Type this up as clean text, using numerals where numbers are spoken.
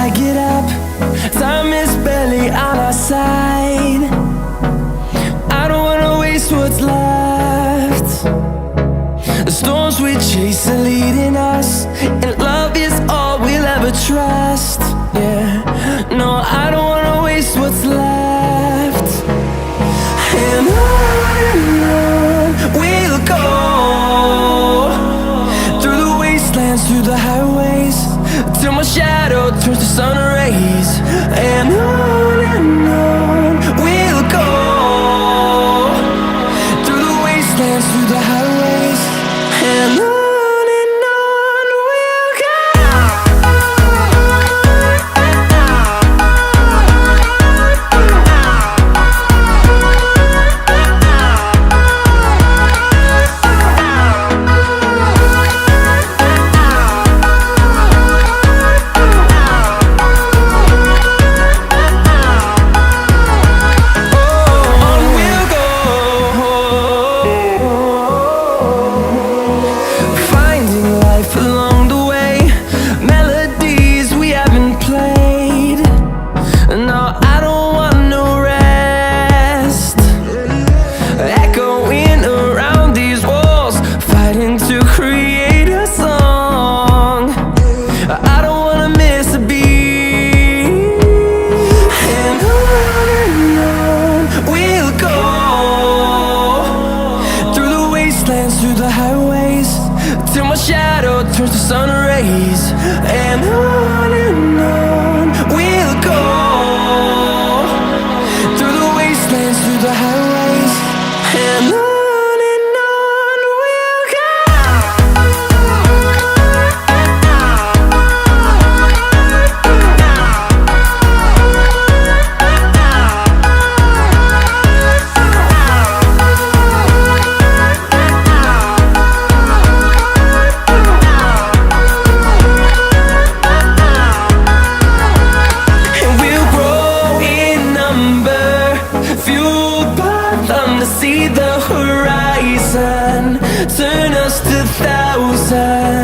I get up, time is barely on our side. I don't wanna waste what's left. The storms we chase are leading us, and love is all we'll ever trust. Yeah, no, I don't wanna waste what's left. And on we'll go, through the wastelands, through the highways, till my shadow turns to sun rays. And on we'll go, through the wastelands, through the highways, and on we'll go. Through the highways, till my shadow turns to sun rays. And on we'll go, through the wastelands, through the highways, and on we'll go. See the horizon, turn us to thousands.